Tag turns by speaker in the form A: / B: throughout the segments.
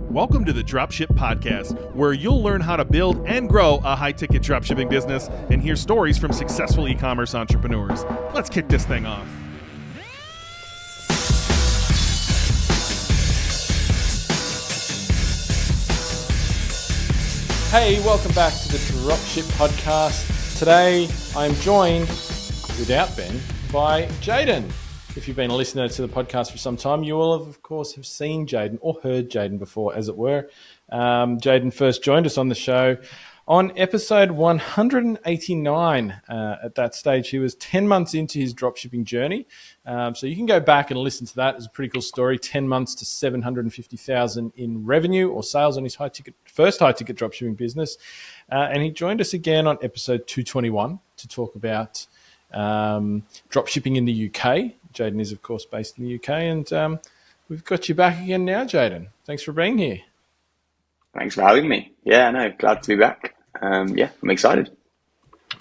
A: Welcome to the Dropship Podcast, where you'll learn how to build and grow a high-ticket dropshipping business and hear stories from successful e-commerce entrepreneurs. Let's kick this thing off.
B: Hey, welcome back to the Dropship Podcast. Today, I'm joined, without Ben, by Jayden. If you've been a listener to the podcast for some time, you will of course have seen Jayden or heard Jayden before, as it were. Jayden first joined us on the show on episode 189. At that stage, he was 10 months into his dropshipping journey. So you can go back and listen to that. It's a pretty cool story. 10 months to 750,000 in revenue or sales on his first high-ticket dropshipping business. And he joined us again on episode 221 to talk about dropshipping in the UK. Jayden is, of course, based in the UK, and we've got you back again now, Jayden. Thanks for being here.
C: Thanks for having me. Yeah, no, glad to be back. I'm excited.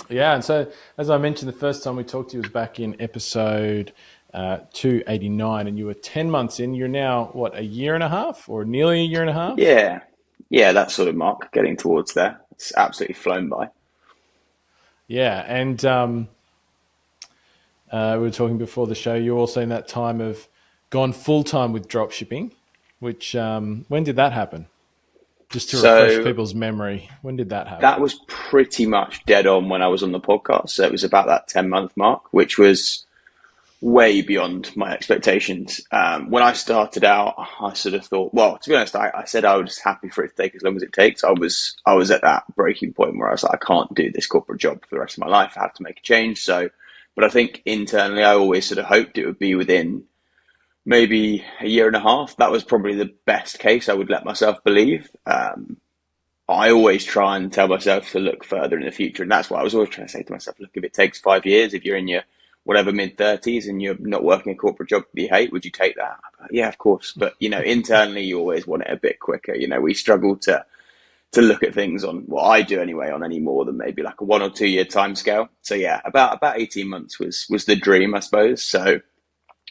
B: Yeah, and so as I mentioned, the first time we talked to you was back in episode 289, and you were 10 months in. You're now, what, a year and a half or nearly a year and a half?
C: Yeah, that sort of mark, getting towards there. It's absolutely flown by.
B: Yeah, and we were talking before the show, you also in that time have gone full-time with dropshipping, which, when did that happen? Just to refresh people's memory, when did that happen?
C: That was pretty much dead on when I was on the podcast. So it was about that 10-month mark, which was way beyond my expectations. When I started out, I sort of thought, well, to be honest, I said I was happy for it to take as long as it takes. I was at that breaking point where I was like, I can't do this corporate job for the rest of my life. I have to make a change. But I think internally, I always sort of hoped it would be within maybe a year and a half. That was probably the best case I would let myself believe. I always try and tell myself to look further in the future. And that's what I was always trying to say to myself. Look, if it takes 5 years, if you're in your whatever mid-30s and you're not working a corporate job that you hate, would you take that? Yeah, of course. But, internally, you always want it a bit quicker. We struggle to look at things on what I do anyway, on any more than maybe like a 1 or 2 year time scale. So yeah, about 18 months was the dream, I suppose. So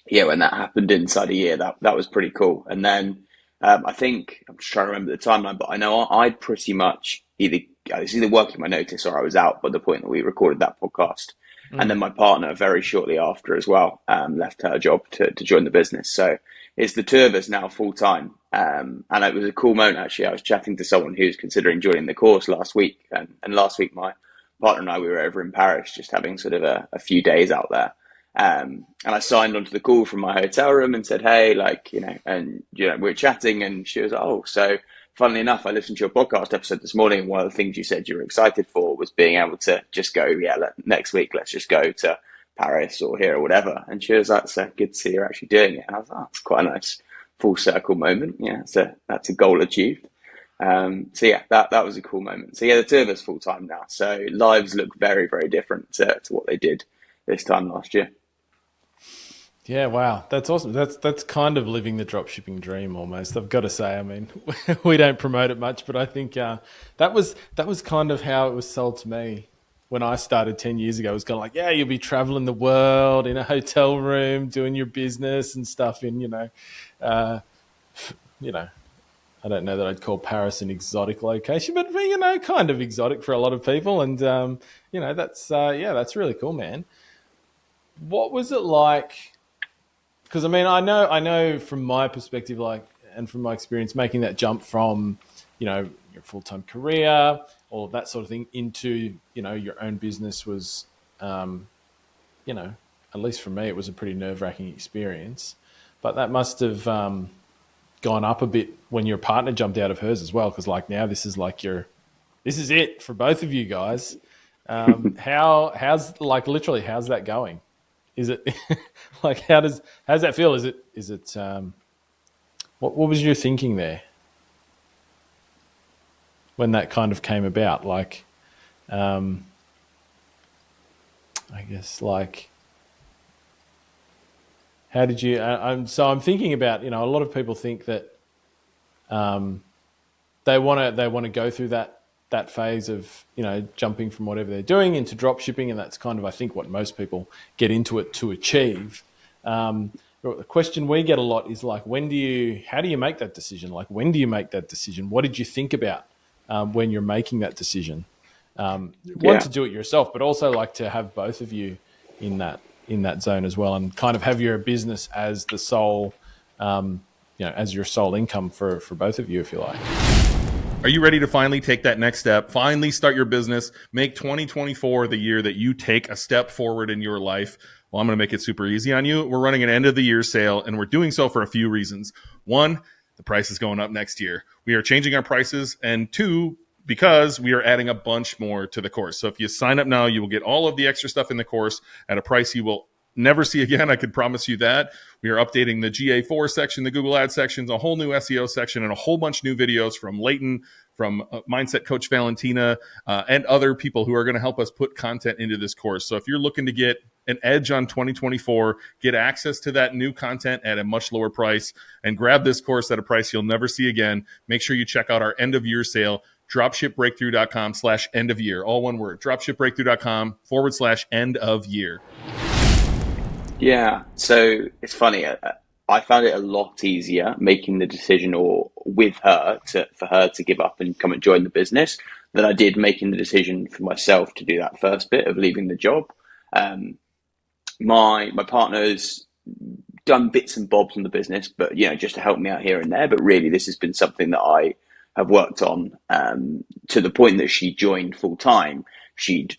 C: yeah, when that happened inside a year, that was pretty cool. And then I think, I'm just trying to remember the timeline, but I know I'd pretty much I was either working my notice or I was out by the point that we recorded that podcast. And then my partner very shortly after as well, left her job to join the business. So it's the two of us now full time. And it was a cool moment, actually. I was chatting to someone who's considering joining the course last week. And last week, my partner and I, we were over in Paris, just having sort of a few days out there. And I signed onto the call from my hotel room and said, hey, we were chatting, and she was like, oh, so funnily enough, I listened to your podcast episode this morning. And one of the things you said you were excited for was being able to just go, next week, let's just go to Paris or here or whatever. And she was like, so good to see you're actually doing it. And I was like, it's quite a nice full circle moment. Yeah, so that's a goal achieved. So yeah, that was a cool moment. So yeah, the two of us full time now. So lives look very, very different to what they did this time last year.
B: Yeah, wow, that's awesome. That's kind of living the dropshipping dream almost. I've got to say. I mean, we don't promote it much, but I think that was kind of how it was sold to me when I started 10 years ago. It was kind of like, yeah, you'll be traveling the world in a hotel room, doing your business and stuff in, I don't know that I'd call Paris an exotic location, but kind of exotic for a lot of people. And that's really cool, man. What was it like? Because I mean, I know from my perspective, and from my experience, making that jump from, your full-time career, all of that sort of thing, into, your own business was, at least for me, it was a pretty nerve-wracking experience. But that must have gone up a bit when your partner jumped out of hers as well, because now this is it for both of you guys. How's that going? Is it how does that feel? Is it what was your thinking there when that kind of came about? I guess how did you? I'm thinking about a lot of people think that they want to go through that phase of jumping from whatever they're doing into drop shipping, and that's kind of I think what most people get into it to achieve. the question we get a lot is like, how do you make that decision? Like, when do you make that decision? What did you think about when you're making that decision? One, to do it yourself, but also like to have both of you in that zone as well, and kind of have your business as the sole, as your sole income for both of you, if you like.
A: Are you ready to finally take that next step? Finally start your business? Make 2024 the year that you take a step forward in your life? Well, I'm going to make it super easy on you. We're running an end of the year sale, and we're doing so for a few reasons. One, the price is going up next year. We are changing our prices. And two, because we are adding a bunch more to the course. So if you sign up now, you will get all of the extra stuff in the course at a price you will never see again. I can promise you that. We are updating the GA4 section, the Google Ads sections, a whole new SEO section, and a whole bunch of new videos from Leighton, from Mindset Coach Valentina, and other people who are going to help us put content into this course. So if you're looking to get an edge on 2024, get access to that new content at a much lower price, and grab this course at a price you'll never see again, make sure you check out our end of year sale, dropshipbreakthru.com/end of year. All one word, dropshipbreakthru.com/end of year.
C: Yeah, so it's funny. I found it a lot easier making the decision or with her for her to give up and come and join the business than I did making the decision for myself to do that first bit of leaving the job. My partner's done bits and bobs in the business, but just to help me out here and there. But really, this has been something that I have worked on to the point that she joined full time. She'd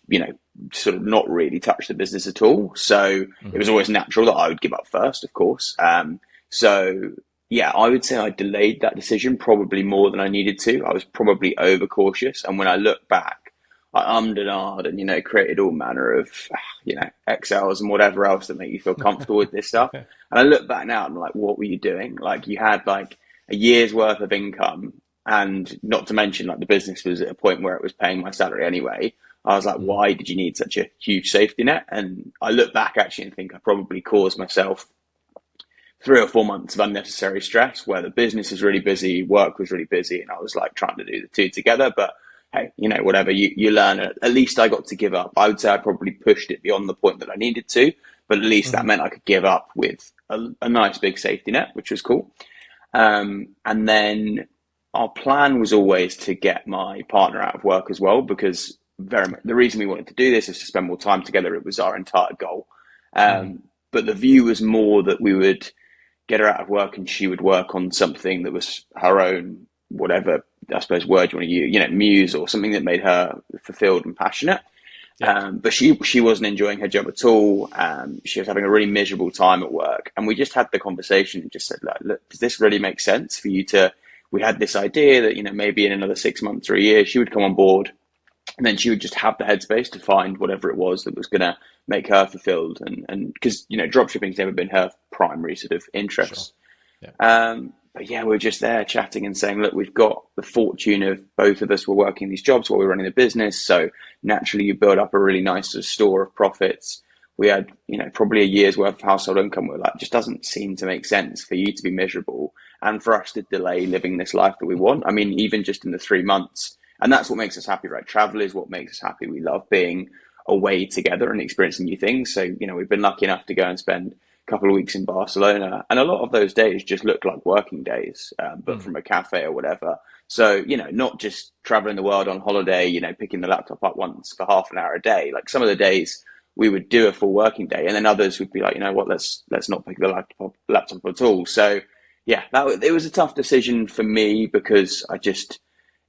C: sort of not really touched the business at all. So it was always natural that I would give up first, of course. So yeah, I would say I delayed that decision probably more than I needed to. I was probably overcautious. And when I look back, I ummed and ahed and, created all manner of, Excels and whatever else that make you feel comfortable with this stuff. And I look back now and I'm like, what were you doing? Like, you had like a year's worth of income, and not to mention like the business was at a point where it was paying my salary anyway. I was like, why did you need such a huge safety net? And I look back actually and think I probably caused myself 3 or 4 months of unnecessary stress where the business was really busy, work was really busy, and I was like trying to do the two together. But hey, whatever, you learn. At least I got to give up. I would say I probably pushed it beyond the point that I needed to, but at least that meant I could give up with a nice big safety net, which was cool. And then our plan was always to get my partner out of work as well, because the reason we wanted to do this is to spend more time together. It was our entire goal. But the view was more that we would get her out of work and she would work on something that was her own, whatever, I suppose, word you want to use, muse, or something that made her fulfilled and passionate. Yeah. But she wasn't enjoying her job at all. She was having a really miserable time at work. And we just had the conversation and just said, look, does this really make sense for you to, we had this idea that, maybe in another 6 months or a year, she would come on board. And then she would just have the headspace to find whatever it was that was going to make her fulfilled. And because, dropshipping's never been her primary sort of interest. Sure. Yeah. But yeah, we're just there chatting and saying, look, we've got the fortune of both of us were working these jobs while we were running the business. So naturally you build up a really nice sort of store of profits. We had, probably a year's worth of household income. We're like, just doesn't seem to make sense for you to be miserable and for us to delay living this life that we want. I mean, even just in the 3 months. And that's what makes us happy, right? Travel is what makes us happy. We love being away together and experiencing new things. So, we've been lucky enough to go and spend a couple of weeks in Barcelona. And a lot of those days just look like working days, but from a cafe or whatever. So, not just traveling the world on holiday, picking the laptop up once for half an hour a day. Like some of the days we would do a full working day, and then others would be like, let's not pick the laptop at all. So yeah, it was a tough decision for me because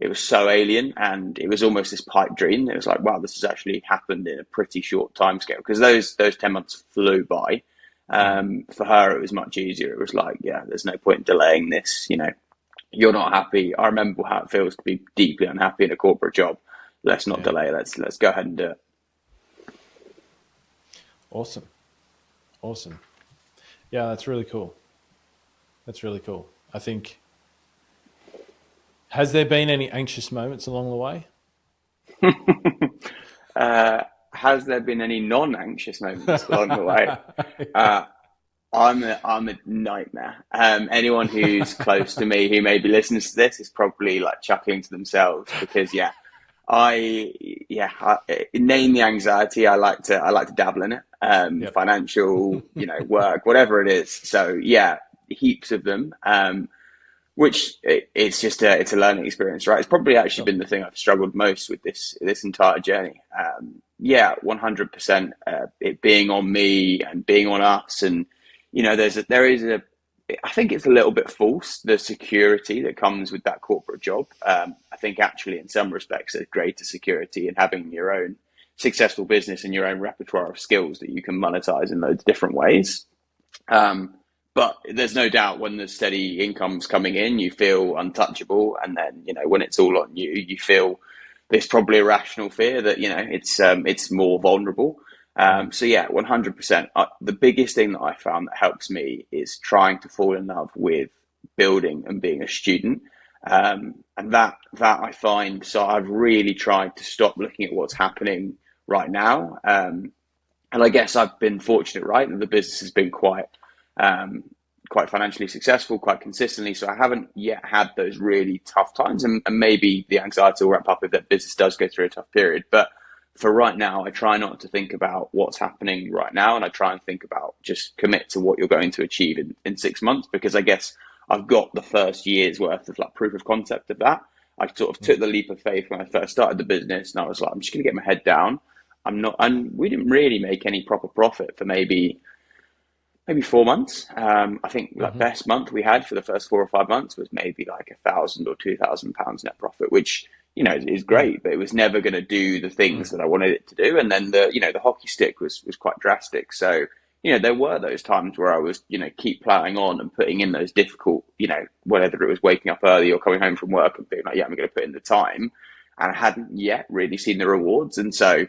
C: it was so alien, and it was almost this pipe dream. It was like, wow, this has actually happened in a pretty short time scale, because those 10 months flew by. For her, it was much easier. It was like, yeah, there's no point in delaying this. You're not happy. I remember how it feels to be deeply unhappy in a corporate job. Let's not delay. Let's go ahead and do it.
B: Awesome. Yeah, that's really cool. I think, has there been any anxious moments along the way?
C: Has there been any non-anxious moments along the way? I'm a nightmare. Anyone who's close to me who maybe listens to this is probably like chuckling to themselves because, yeah, Name the anxiety. I like to dabble in it.
B: Yep.
C: Financial, work, whatever it is. So yeah, heaps of them. It's just it's a learning experience, right? It's probably actually been the thing I've struggled most with this entire journey. 100%. It being on me and being on us, and I think it's a little bit false, the security that comes with that corporate job. I think actually in some respects there's greater security in having your own successful business and your own repertoire of skills that you can monetize in loads of different ways. But there's no doubt when the steady income's coming in, you feel untouchable. And then, when it's all on you, you feel this probably irrational fear that, it's more vulnerable. So yeah, 100%. The biggest thing that I found that helps me is trying to fall in love with building and being a student. And that I find, so I've really tried to stop looking at what's happening right now. And I guess I've been fortunate, right? And the business has been quite financially successful, quite consistently. So I haven't yet had those really tough times, and maybe the anxiety will ramp up if that business does go through a tough period. But for right now, I try not to think about what's happening right now, and I try and think about just commit to what you're going to achieve in 6 months, because I guess I've got the first year's worth of like proof of concept of that. I sort of took the leap of faith when I first started the business, and I was like, I'm just going to get my head down. We didn't really make any proper profit for maybe 4 months. I think the best month we had for the first 4 or 5 months was maybe like £1,000 or £2,000 net profit, which, is great, but it was never going to do the things that I wanted it to do. And then the hockey stick was quite drastic. So, there were those times where I was, keep plowing on and putting in those difficult, whether it was waking up early or coming home from work and being like, yeah, I'm going to put in the time. And I hadn't yet really seen the rewards. And so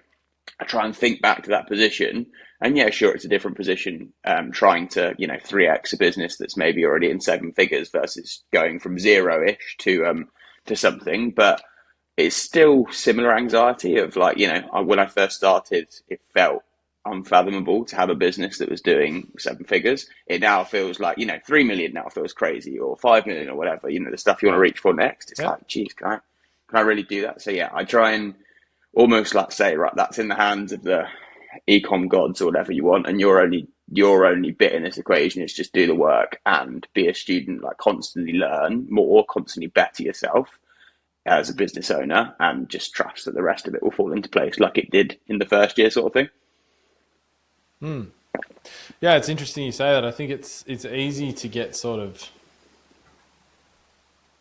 C: I try and think back to that position. And yeah, sure, it's a different position, trying to, 3x a business that's maybe already in 7 figures versus going from zero-ish to something. But it's still similar anxiety of like, when I first started, it felt unfathomable to have a business that was doing 7 figures. It now feels like, 3 million now feels crazy, or 5 million or whatever, the stuff you want to reach for next. It's like, geez, can I really do that? So yeah, I try and almost like say, right, that's in the hands of the ecom gods or whatever you want, and your only bit in this equation is just do the work and be a student, like constantly learn more, constantly better yourself as a business owner, and just trust that the rest of it will fall into place like it did in the first year, sort of thing.
B: Yeah, it's interesting you say that. I think it's easy to get sort of,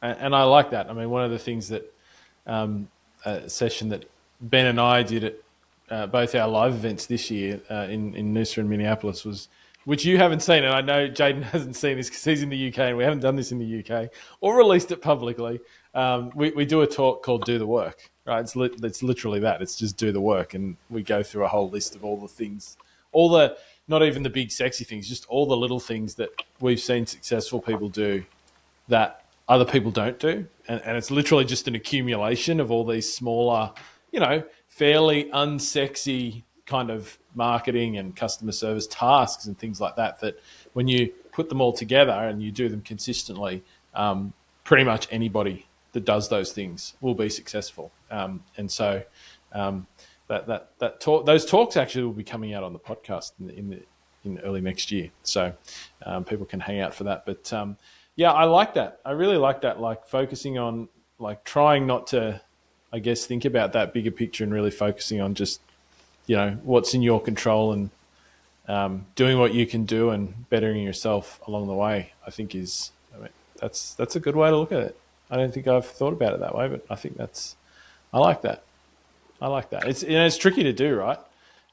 B: and I like that. I mean, one of the things that a session that Ben and I did at both our live events this year in Noosa and Minneapolis was, which you haven't seen, and I know Jayden hasn't seen this because he's in the UK and we haven't done this in the UK or released it publicly. We do a talk called Do the Work, right? It's literally that. It's just do the work, and we go through a whole list of all the things, not even the big sexy things, just all the little things that we've seen successful people do that other people don't do. And it's literally just an accumulation of all these smaller, fairly unsexy kind of marketing and customer service tasks and things like that, that when you put them all together and you do them consistently, pretty much anybody that does those things will be successful. And so those talks actually will be coming out on the podcast in early next year. So people can hang out for that. But yeah, I like that. I really like that, like focusing on, like trying not to, I guess, think about that bigger picture and really focusing on just, what's in your control and doing what you can do and bettering yourself along the way, I think that's a good way to look at it. I don't think I've thought about it that way, but I think I like that. It's tricky to do, right?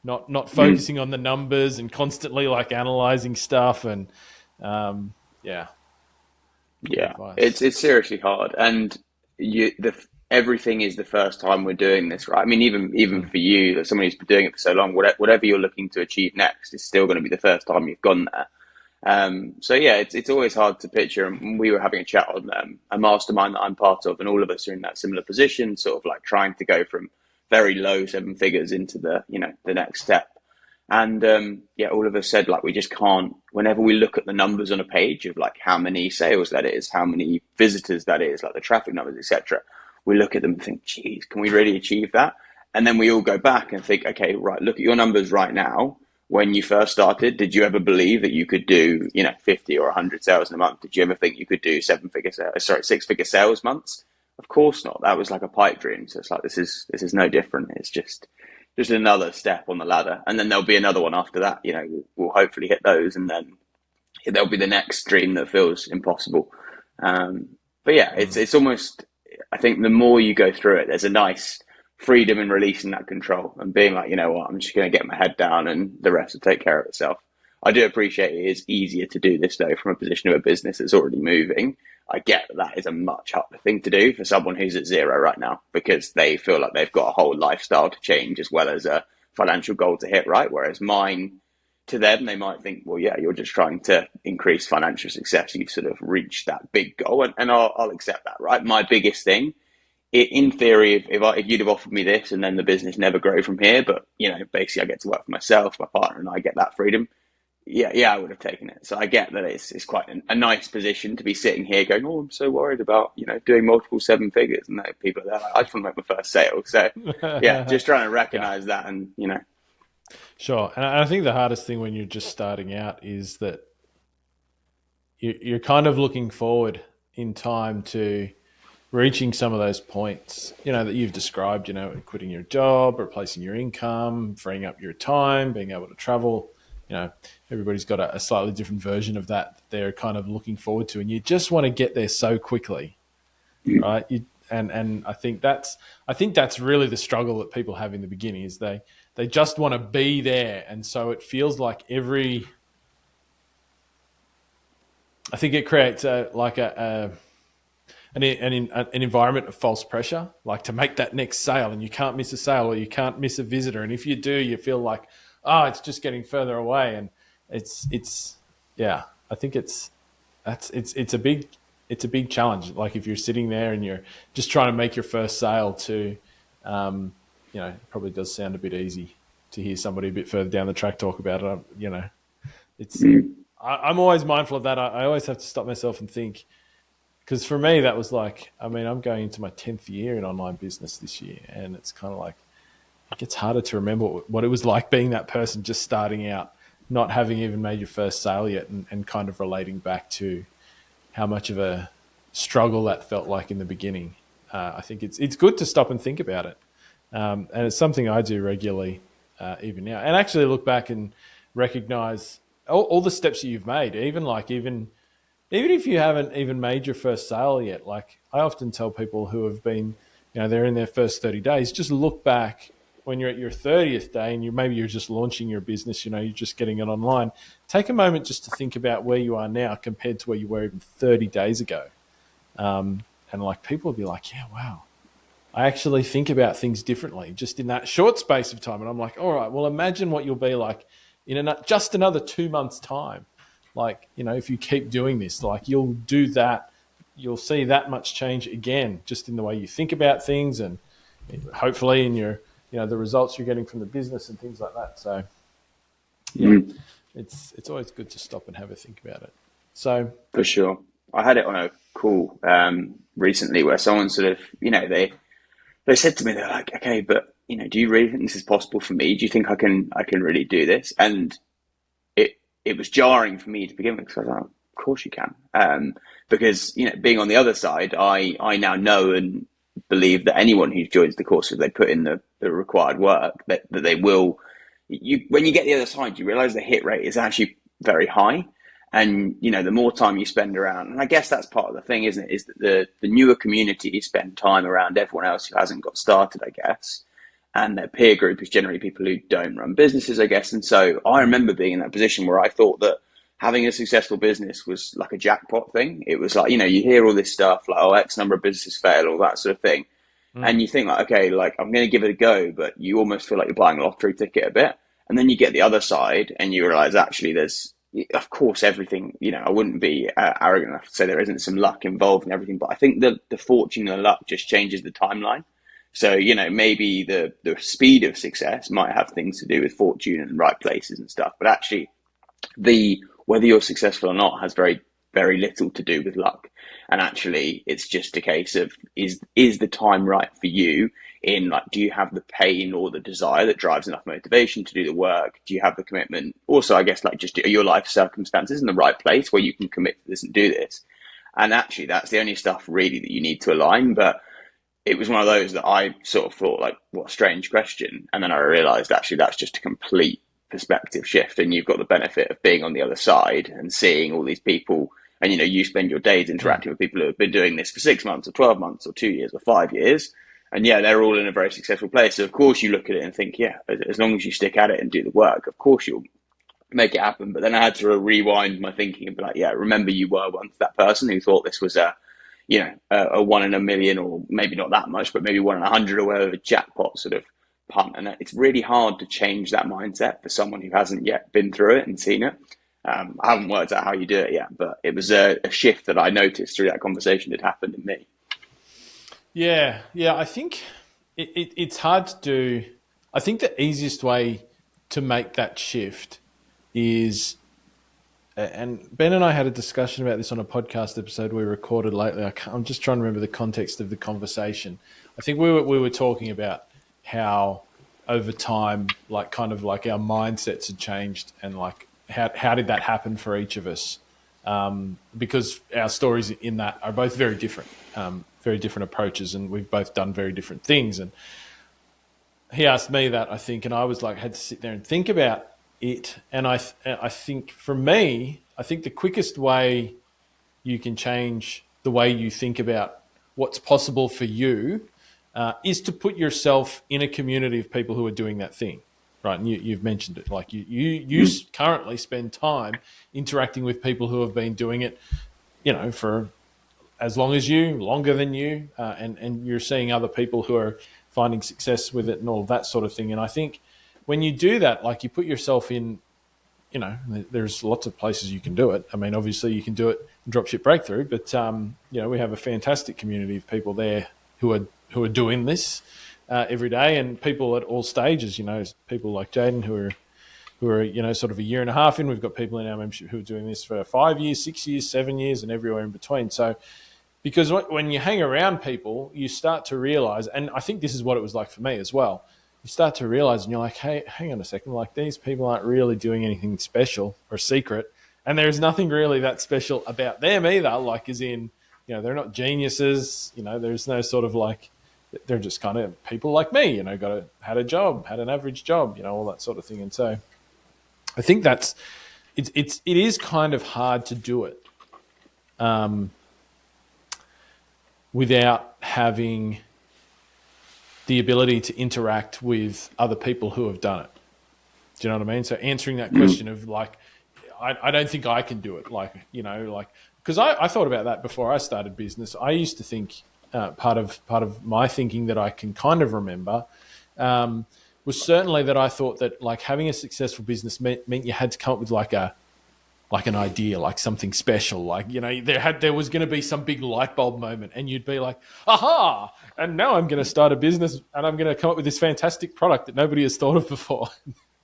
B: Not focusing on the numbers and constantly like analyzing stuff and yeah.
C: It's seriously hard, and everything is the first time we're doing this, right? I mean, even for you, that somebody who's been doing it for so long, whatever you're looking to achieve next is still going to be the first time you've gone there. So yeah, it's always hard to picture. And we were having a chat on a mastermind that I'm part of, and all of us are in that similar position, sort of like trying to go from very low 7 figures into the next step. And all of us said, like, we just can't, whenever we look at the numbers on a page of like how many sales that is, how many visitors that is, like the traffic numbers, etc., we look at them and think, geez, can we really achieve that? And then we all go back and think, okay, right, look at your numbers right now. When you first started, did you ever believe that you could do, 50 or 100 sales in a month? Did you ever think you could do six-figure sales months? Of course not. That was like a pipe dream. So it's like, this is no different. It's just another step on the ladder. And then there'll be another one after that. We'll hopefully hit those, and then there'll be the next dream that feels impossible. But yeah, it's almost, I think the more you go through it, there's a nice freedom in releasing that control and being like, you know what, I'm just going to get my head down and the rest will take care of itself. I do appreciate it is easier to do this though from a position of a business that's already moving. I get that is a much harder thing to do for someone who's at zero right now, because they feel like they've got a whole lifestyle to change as well as a financial goal to hit, right? Whereas mine, to them, they might think, well, yeah, you're just trying to increase financial success. You've sort of reached that big goal, and I'll accept that, right? My biggest thing, in theory, if you'd have offered me this and then the business never grow from here, but basically I get to work for myself, my partner, and I get that freedom. Yeah, I would have taken it. So I get that it's quite a nice position to be sitting here going, oh, I'm so worried about doing multiple seven figures, and people are there like, I just want to make my first sale. So yeah, just trying to recognize that, and
B: Sure. And I think the hardest thing when you're just starting out is that you're kind of looking forward in time to reaching some of those points, that you've described, quitting your job, replacing your income, freeing up your time, being able to travel. Everybody's got a slightly different version of that they're kind of looking forward to, and you just want to get there so quickly, right? And I think that's really the struggle that people have in the beginning, is they just want to be there, and so it feels like I think it creates an environment of false pressure, like to make that next sale, and you can't miss a sale or you can't miss a visitor, and if you do, you feel like, it's just getting further away, and I think it's a big challenge. Like if you're sitting there and you're just trying to make your first sale it probably does sound a bit easy to hear somebody a bit further down the track talk about it. I'm always mindful of that. I always have to stop myself and think, because for me that was like, I'm going into my 10th year in online business this year, and it's kind of like, it gets harder to remember what it was like being that person just starting out, not having even made your first sale yet, and kind of relating back to how much of a struggle that felt like in the beginning. I think it's good to stop and think about it. And it's something I do regularly, even now, and actually look back and recognize all the steps that you've made, even if you haven't even made your first sale yet. Like I often tell people who have been, they're in their first 30 days, just look back when you're at your 30th day and maybe you're just launching your business, you're just getting it online. Take a moment just to think about where you are now compared to where you were even 30 days ago. And like people will be like, yeah, wow, I actually think about things differently just in that short space of time. And I'm like, all right, well, imagine what you'll be like in just another 2 months' time. Like, if you keep doing this, like you'll do that, you'll see that much change again, just in the way you think about things, and hopefully in your, the results you're getting from the business and things like that. So yeah, it's always good to stop and have a think about it. So
C: for sure. I had it on a call recently where someone sort of, they said to me, they're like, okay, but do you really think this is possible for me? Do you think I can really do this? And it was jarring for me to begin with, because I was like, of course you can. Because, being on the other side, I now know and believe that anyone who joins the course, if they put in the required work, that they will, when you get the other side, you realize the hit rate is actually very high. And, the more time you spend around, and I guess that's part of the thing, isn't it? Is that the newer community spend time around everyone else who hasn't got started, I guess. And their peer group is generally people who don't run businesses, I guess. And so I remember being in that position where I thought that having a successful business was like a jackpot thing. It was like, you hear all this stuff like, X number of businesses fail, all that sort of thing. And you think like, okay, like I'm going to give it a go, but you almost feel like you're buying a lottery ticket a bit. And then you get the other side and you realize actually there's, of course, everything, I wouldn't be arrogant enough to say there isn't some luck involved in everything, but I think the fortune and the luck just changes the timeline. So, maybe the speed of success might have things to do with fortune and the right places and stuff, but actually whether you're successful or not has very very little to do with luck. And actually, it's just a case of is the time right for you? In like, do you have the pain or the desire that drives enough motivation to do the work? Do you have the commitment? Also, I guess like just are your life circumstances in the right place where you can commit to this and do this? And actually, that's the only stuff really that you need to align. But it was one of those that I sort of thought like, what a strange question. And then I realized actually that's just a complete perspective shift. And you've got the benefit of being on the other side and seeing all these people. And, you know, you spend your days interacting with people who have been doing this for 6 months or 12 months or 2 years or 5 years. And yeah, they're all in a very successful place. So of course you look at it and think, yeah, as long as you stick at it and do the work, of course you'll make it happen. But then I had to rewind my thinking and be like, yeah, remember you were once that person who thought this was a 1 in a million, or maybe not that much, but maybe 1 in 100 or whatever jackpot sort of punt. And it's really hard to change that mindset for someone who hasn't yet been through it and seen it. I haven't worked out how you do it yet, but it was a shift that I noticed through that conversation that happened in me.
B: Yeah. I think it's hard to do. I think the easiest way to make that shift is, and Ben and I had a discussion about this on a podcast episode we recorded lately. I'm just trying to remember the context of the conversation. I think we were talking about how over time, like kind of like our mindsets had changed, and like how did that happen for each of us? Because our stories in that are both very different approaches, and we've both done very different things. And he asked me that, I think, and I was like, had to sit there and think about it. And I think for me, I think the quickest way you can change the way you think about what's possible for you is to put yourself in a community of people who are doing that thing, right? And you've mentioned it, like you currently spend time interacting with people who have been doing it, you know, for as long as you, longer than you, and you're seeing other people who are finding success with it and all of that sort of thing. And I think when you do that, like you put yourself in, you know, there's lots of places you can do it. I mean, obviously you can do it in Dropship Breakthru, but you know, we have a fantastic community of people there who are doing this every day, and people at all stages. You know, people like Jayden who are you know sort of a year and a half in. We've got people in our membership who are doing this for 5 years, 6 years, 7 years, and everywhere in between. So, because when you hang around people, you start to realize, and I think this is what it was like for me as well. You start to realize, and you're like, hey, hang on a second, like these people aren't really doing anything special or secret, and there's nothing really that special about them either. Like, as in, you know, they're not geniuses. You know, there's no sort of like, they're just kind of people like me. You know, had a job, had an average job. You know, all that sort of thing. And so, I think it is kind of hard to do it without having the ability to interact with other people who have done it. Do you know what I mean? So answering that question of like, I don't think I can do it. Like, you know, like, because I thought about that before I started business. I used to think part of my thinking that I can kind of remember was certainly that I thought that like having a successful business meant you had to come up with like an idea, like something special, like, you know, there was going to be some big light bulb moment, and you'd be like, aha, and now I'm going to start a business and I'm going to come up with this fantastic product that nobody has thought of before.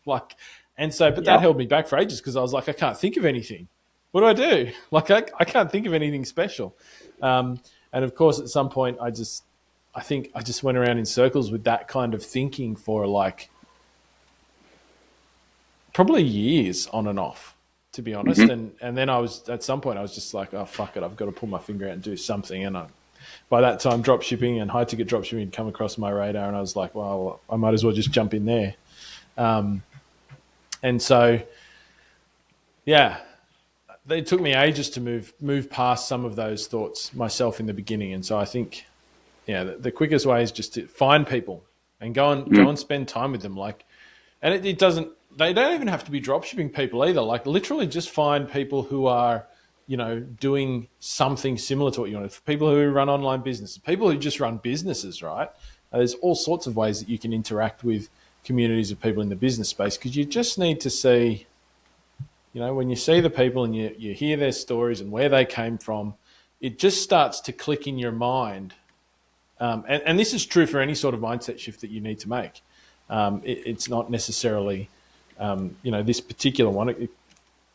B: Like, and so, but that held me back for ages because I was like, I can't think of anything. What do I do? Like, I can't think of anything special. And of course, at some point, I think I just went around in circles with that kind of thinking for like probably years on and off, to be honest. And then at some point I was just like, oh, fuck it, I've got to pull my finger out and do something. And by that time, dropshipping and high ticket dropshipping had come across my radar, and I was like, well, I might as well just jump in there. And so, yeah, it took me ages to move past some of those thoughts myself in the beginning. And so I think, yeah, the quickest way is just to find people and go and spend time with them. Like, and they don't even have to be dropshipping people either. Like, literally just find people who are, you know, doing something similar to what you want. People who run online businesses, people who just run businesses, right? There's all sorts of ways that you can interact with communities of people in the business space, because you just need to see, you know, when you see the people and you hear their stories and where they came from, it just starts to click in your mind. And this is true for any sort of mindset shift that you need to make. It's not necessarily, you know, this particular one.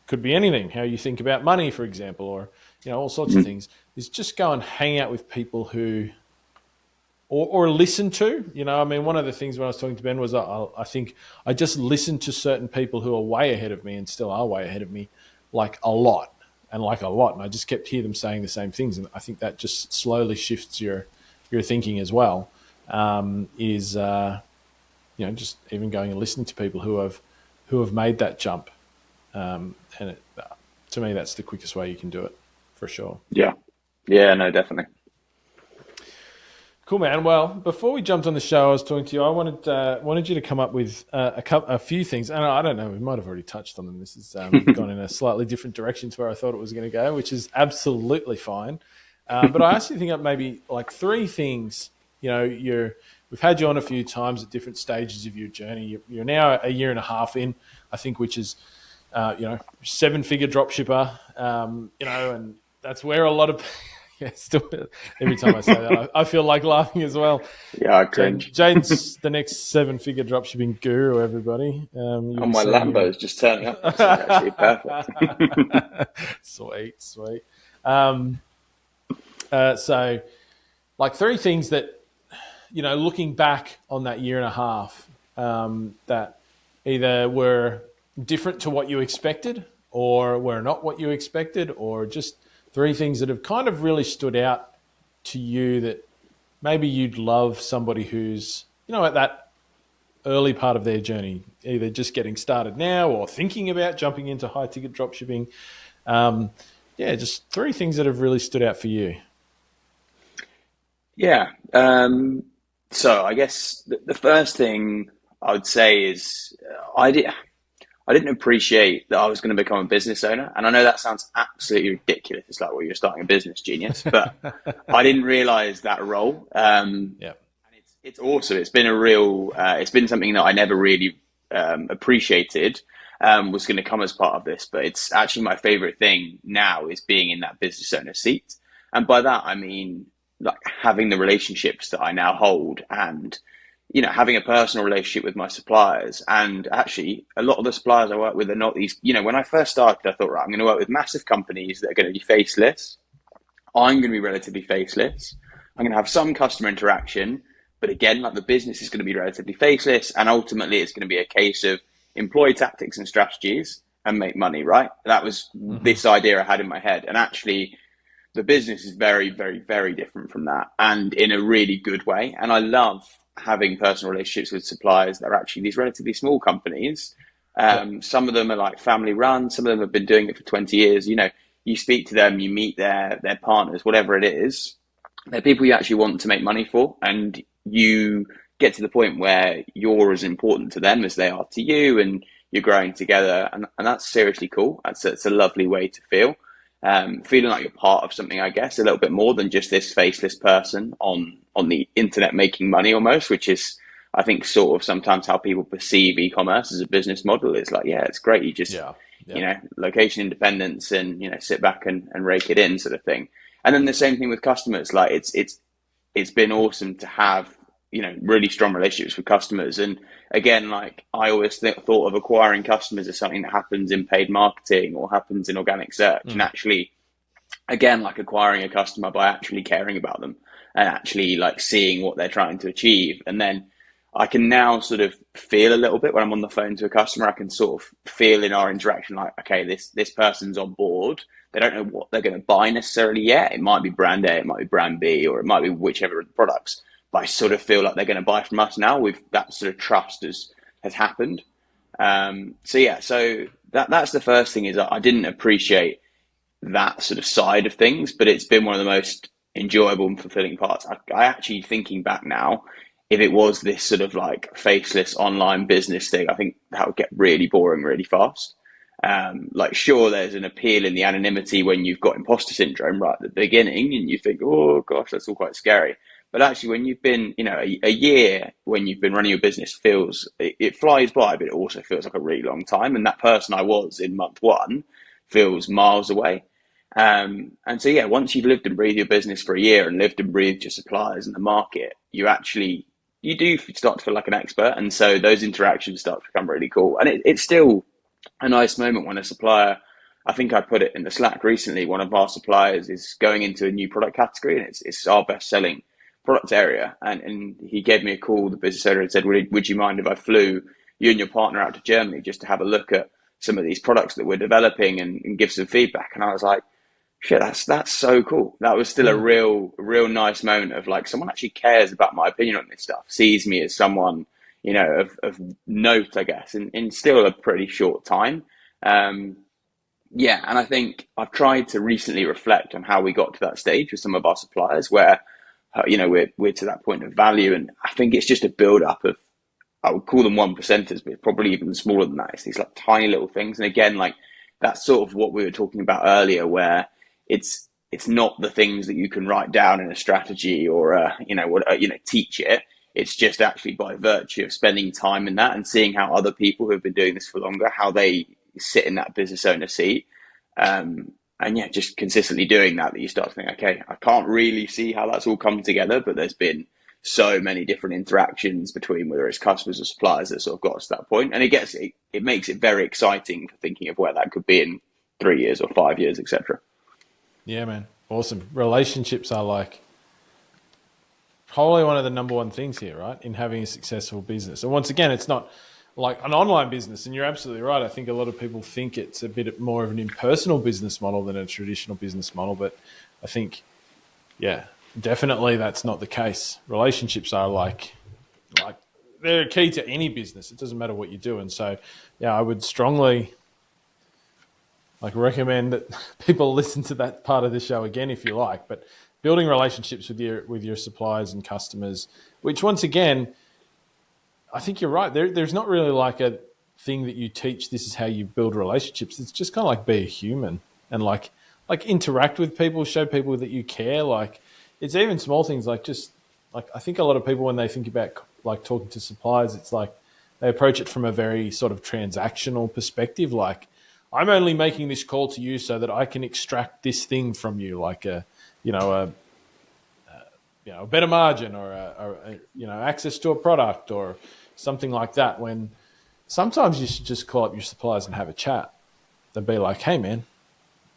B: could be anything, how you think about money, for example, or, all sorts of things, is just go and hang out with people who, or listen to, one of the things when I was talking to Ben was I think I just listened to certain people who are way ahead of me and still are way ahead of me, like a lot. And I just kept hearing them saying the same things. And I think that just slowly shifts your thinking as well, just even going and listening to people who have made that jump. To me, that's the quickest way you can do it, for sure.
C: Yeah, no, definitely.
B: Cool, man. Well, before we jumped on the show, I was talking to you. I wanted you to come up with a few things, and I don't know, we might have already touched on them. This has gone in a slightly different direction to where I thought it was going to go, which is absolutely fine. But I asked you to think up maybe like 3 things. We've had you on a few times at different stages of your journey. You're now a year and a half in, I think, which is 7-figure dropshipper. And that's where a lot of still every time I say that, I feel like laughing as well.
C: Yeah, I cringe.
B: Jayden's the next 7-figure dropshipping guru, everybody.
C: My Lambo's just turning up. That's actually perfect.
B: Sweet. So, like 3 things that, looking back on that year and a half, that either were different to what you expected or were not what you expected, or just 3 things that have kind of really stood out to you that maybe you'd love somebody who's, at that early part of their journey, either just getting started now or thinking about jumping into high-ticket dropshipping. Just 3 things that have really stood out for you.
C: Yeah. So I guess the first thing I would say is I didn't appreciate that I was going to become a business owner. And I know that sounds absolutely ridiculous. It's like, well, you're starting a business, genius. But I didn't realize that role. And it's awesome. It's been it's been something that I never really appreciated was going to come as part of this. But it's actually my favorite thing now is being in that business owner seat. And by that, I mean, like having the relationships that I now hold and, having a personal relationship with my suppliers. And actually, a lot of the suppliers I work with are not these, when I first started, I thought, right, I'm going to work with massive companies that are going to be faceless. I'm going to be relatively faceless. I'm going to have some customer interaction, but again, like the business is going to be relatively faceless. And ultimately, it's going to be a case of employ tactics and strategies and make money, right? That was this idea I had in my head. And actually, the business is very, very, very different from that, and in a really good way. And I love having personal relationships with suppliers that are actually these relatively small companies. Some of them are like family run. Some of them have been doing it for 20 years. You speak to them, you meet their partners, whatever it is. They're people you actually want to make money for. And you get to the point where you're as important to them as they are to you, and you're growing together. And that's seriously cool. It's a lovely way to feel. Feeling like you're part of something, I guess, a little bit more than just this faceless person on the internet making money almost, which is, I think, sort of sometimes how people perceive e-commerce as a business model. It's like, yeah, it's great. You just, location independence and, sit back and rake it in sort of thing. And then the same thing with customers. Like it's been awesome to have, really strong relationships with customers. And again, like I always thought of acquiring customers as something that happens in paid marketing or happens in organic search. And actually, again, like acquiring a customer by actually caring about them and actually like seeing what they're trying to achieve. And then I can now sort of feel a little bit when I'm on the phone to a customer, I can sort of feel in our interaction, like, okay, this person's on board. They don't know what they're going to buy necessarily yet. It might be brand A, it might be brand B, or it might be whichever of the products. But I sort of feel like they're going to buy from us now. That sort of trust has happened. So that's the first thing, is that I didn't appreciate that sort of side of things, but it's been one of the most enjoyable and fulfilling parts. I actually, thinking back now, if it was this sort of like faceless online business thing, I think that would get really boring really fast. Like, sure, there's an appeal in the anonymity when you've got imposter syndrome right at the beginning and you think, oh gosh, that's all quite scary. But actually, when you've been, a year when you've been running your business, it flies by, but it also feels like a really long time. And that person I was in month 1 feels miles away. And so, yeah, once you've lived and breathed your business for a year and lived and breathed your suppliers and the market, you do start to feel like an expert. And so those interactions start to become really cool. And it's still a nice moment when a supplier I think I put it in the Slack recently. One of our suppliers is going into a new product category, and it's our best selling product area. And he gave me a call, the business owner, and said, would you mind if I flew you and your partner out to Germany just to have a look at some of these products that we're developing and give some feedback? And I was like, shit, that's so cool. That was still a real nice moment of like, someone actually cares about my opinion on this stuff, sees me as someone, of note, I guess, in still a pretty short time. Yeah, and I think I've tried to recently reflect on how we got to that stage with some of our suppliers where, we're to that point of value. And I think it's just a build up of, I would call them 1%ers, but probably even smaller than that. It's these like tiny little things. And again, like that's sort of what we were talking about earlier, where it's not the things that you can write down in a strategy or, teach it. It's just actually by virtue of spending time in that and seeing how other people who have been doing this for longer, how they sit in that business owner seat. And yeah, just consistently doing that you start to think, okay, I can't really see how that's all come together, but there's been so many different interactions between whether it's customers or suppliers that sort of got us to that point. And it makes it very exciting for thinking of where that could be in 3 years or 5 years, etc.
B: Yeah, man. Awesome. Relationships are like probably one of the number one things here, right? In having a successful business. And once again, it's not like an online business, and you're absolutely right. I think a lot of people think it's a bit more of an impersonal business model than a traditional business model, but I think, yeah, definitely that's not the case. Relationships are like they're key to any business. It doesn't matter what you do. And so, yeah, I would strongly recommend that people listen to that part of the show again if you like. But building relationships with your suppliers and customers, which once again, I think you're right. There's not really like a thing that you teach. This is how you build relationships. It's just kind of like be a human and like interact with people, show people that you care. Like it's even small things like just like I think a lot of people when they think about like talking to suppliers, it's like they approach it from a very sort of transactional perspective. Like I'm only making this call to you so that I can extract this thing from you, like a better margin or access to a product or something like that. When sometimes you should just call up your suppliers and have a chat. They'll be like, hey man,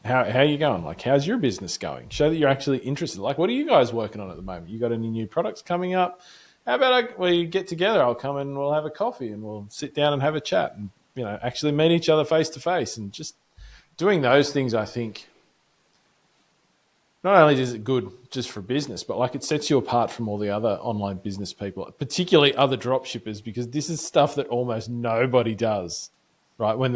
B: how are you going? Like, how's your business going? Show that you're actually interested. Like, what are you guys working on at the moment? You got any new products coming up? How about we get together? I'll come and we'll have a coffee and we'll sit down and have a chat and, actually meet each other face to face. And just doing those things, I think, not only is it good just for business, but like it sets you apart from all the other online business people, particularly other dropshippers, because this is stuff that almost nobody does, right? When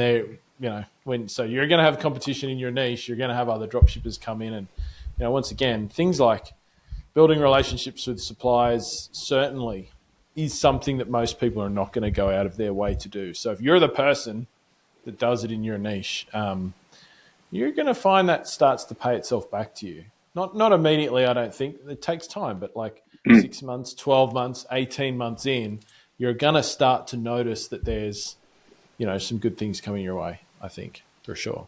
B: so you're going to have competition in your niche, you're going to have other dropshippers come in and, once again, things like building relationships with suppliers certainly is something that most people are not going to go out of their way to do. So if you're the person that does it in your niche, you're going to find that starts to pay itself back to you. Not immediately, I don't think. It takes time, but like 6 months, 12 months, 18 months in, you're going to start to notice that there's, some good things coming your way, I think, for sure.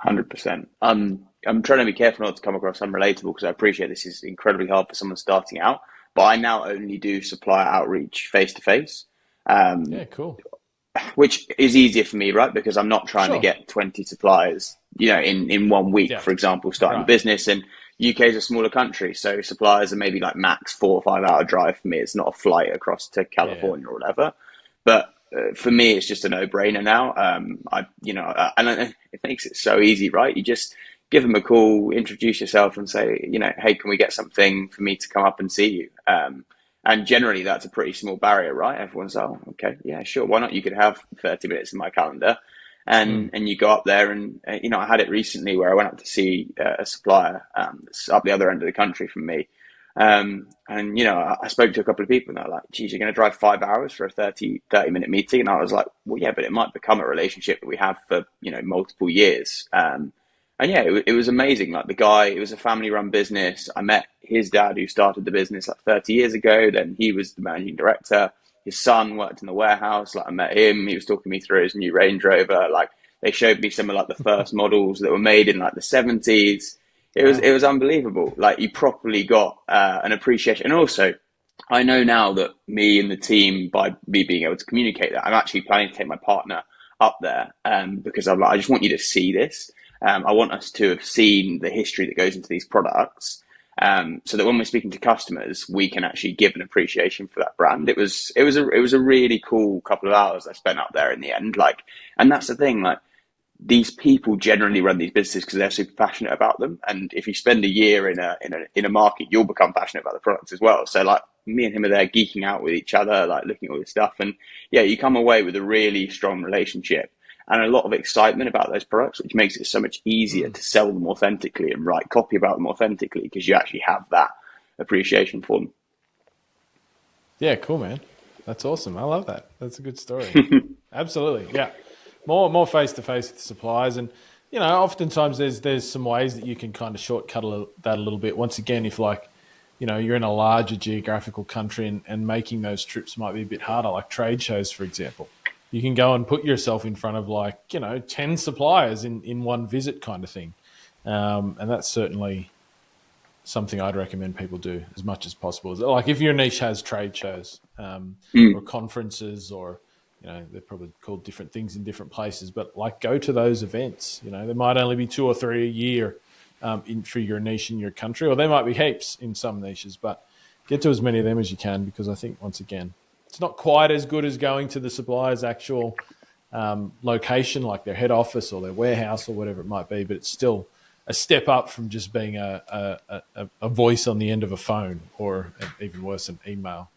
C: 100%. I'm trying to be careful not to come across unrelatable because I appreciate this is incredibly hard for someone starting out, but I now only do supplier outreach face-to-face.
B: Yeah, cool.
C: Which is easier for me, right? Because I'm not trying to get 20 suppliers, in 1 week, for example, starting a business. And UK is a smaller country, so suppliers are maybe like max 4 or 5 hour drive for me. It's not a flight across to California or whatever. But for me, it's just a no-brainer now. And it makes it so easy, right? You just give them a call, introduce yourself, and say, hey, can we get something for me to come up and see you? And generally, that's a pretty small barrier, right? Everyone's, oh, okay, yeah, sure. Why not? You could have 30 minutes in my calendar. And you go up there and, I had it recently where I went up to see a supplier that's up the other end of the country from me. I spoke to a couple of people and they're like, geez, you're going to drive 5 hours for a 30-minute meeting. And I was like, well, yeah, but it might become a relationship that we have for, multiple years. It was amazing. Like the guy, it was a family-run business. I met his dad who started the business like 30 years ago. Then he was the managing director. His son worked in the warehouse. Like I met him. He was talking me through his new Range Rover. Like they showed me some of like the first models that were made in like the 70s. It was unbelievable. Like you properly got an appreciation. And also, I know now that me and the team, by me being able to communicate that, I'm actually planning to take my partner up there because I'm like, I just want you to see this. I want us to have seen the history that goes into these products, so that when we're speaking to customers, we can actually give an appreciation for that brand. It was a really cool couple of hours I spent up there in the end. Like, and that's the thing, like, these people generally run these businesses because they're super passionate about them. And if you spend a year in a market, you'll become passionate about the products as well. So like, me and him are there geeking out with each other, like looking at all this stuff. And yeah, you come away with a really strong relationship and a lot of excitement about those products, which makes it so much easier to sell them authentically and write copy about them authentically, because you actually have that appreciation for them.
B: Yeah, cool, man. That's awesome. I love that. That's a good story. Absolutely. Yeah. More face-to-face with suppliers. And, you know, oftentimes there's some ways that you can kind of shortcut that a little bit. Once again, if like, you know, you're in a larger geographical country and making those trips might be a bit harder, like trade shows, for example. You can go and put yourself in front of like, you know, 10 suppliers in one visit kind of thing. And that's certainly something I'd recommend people do as much as possible. Like if your niche has trade shows or conferences, or, you know, they're probably called different things in different places, but like go to those events. You know, there might only be 2 or 3 a year for your niche in your country, or there might be heaps in some niches, but get to as many of them as you can, because I think, once again, it's not quite as good as going to the supplier's actual location, like their head office or their warehouse or whatever it might be, but it's still a step up from just being a voice on the end of a phone, or even worse, an email.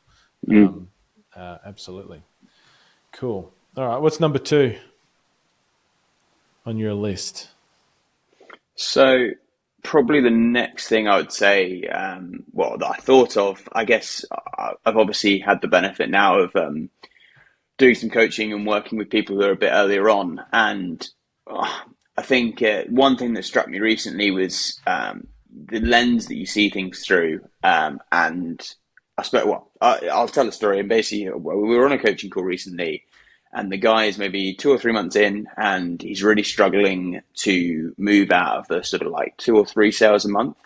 B: Absolutely. Cool. All right. What's number 2 on your list?
C: So probably the next thing I would say, that I thought of, I guess I've obviously had the benefit now of doing some coaching and working with people who are a bit earlier on. And I think one thing that struck me recently was the lens that you see things through. And I suppose, I'll tell a story. And basically, we were on a coaching call recently, and the guy is maybe 2 or 3 months in, and he's really struggling to move out of the sort of like 2 or 3 sales a month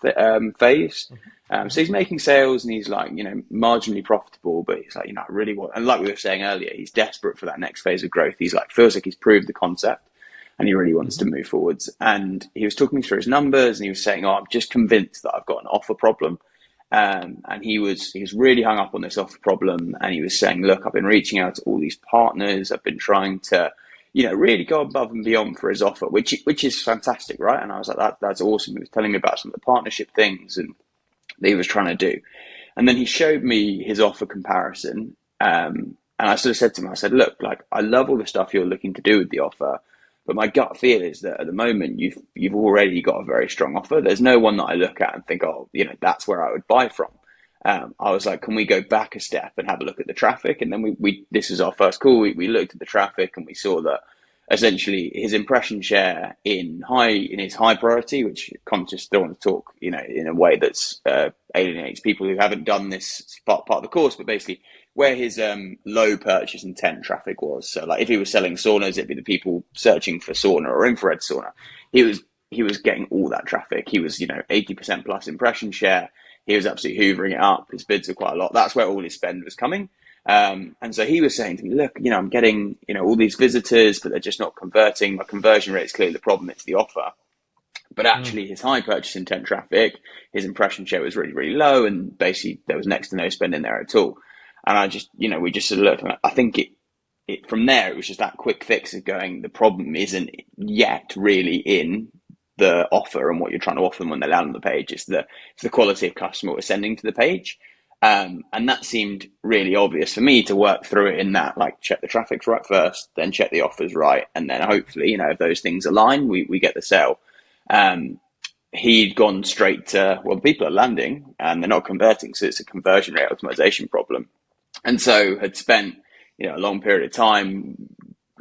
C: phase. So he's making sales and he's like, you know, marginally profitable, but he's like, you know, I really want, and like we were saying earlier, he's desperate for that next phase of growth. He's like, feels like he's proved the concept and he really wants to move forwards. And he was talking me through his numbers and he was saying, I'm just convinced that I've got an offer problem. And he was really hung up on this offer problem. And he was saying, look, I've been reaching out to all these partners. I've been trying to, you know, really go above and beyond for his offer, which is fantastic, right? And I was like, that's awesome. He was telling me about some of the partnership things and that he was trying to do. And then he showed me his offer comparison. And I sort of said to him, I said, look, like, I love all the stuff you're looking to do with the offer, but my gut feel is that at the moment you've already got a very strong offer. There's no one that I look at and think, oh, you know, that's where I would buy from. I was like, can we go back a step and have a look at the traffic? And then we this is our first call. We looked at the traffic and we saw that essentially his impression share in his high priority, which conscious don't want to talk, you know, in a way that's alienates people who haven't done this part of the course, but basically where his low purchase intent traffic was. So like if he was selling saunas, it'd be the people searching for sauna or infrared sauna. He was getting all that traffic. He was, you know, 80% plus impression share. He was absolutely hoovering it up. His bids are quite a lot. That's where all his spend was coming. And so he was saying to me, look, you know, I'm getting, you know, all these visitors, but they're just not converting. My conversion rate is clearly the problem. It's the offer. But actually his high purchase intent traffic, his impression share was really, really low. And basically there was next to no spend in there at all. And I just, you know, we just sort of looked, and I think it from there, it was just that quick fix of going, the problem isn't yet really in the offer and what you're trying to offer them when they land on the page. It's the quality of customer we're sending to the page. And that seemed really obvious for me to work through it in that, like, check the traffic's right first, then check the offers right. And then hopefully, you know, if those things align, we get the sale. He'd gone straight to, well, people are landing and they're not converting. So it's a conversion rate optimization problem. And so had spent, you know, a long period of time,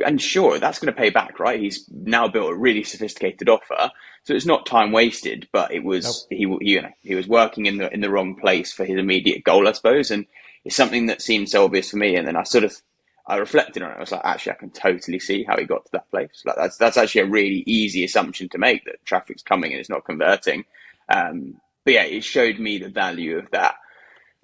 C: and sure, that's going to pay back, right? He's now built a really sophisticated offer. So it's not time wasted, but it was, he was working in the wrong place for his immediate goal, I suppose. And it's something that seemed so obvious for me. And then I reflected on it. I was like, actually, I can totally see how he got to that place. Like that's actually a really easy assumption to make, that traffic's coming and it's not converting. But yeah, it showed me the value of that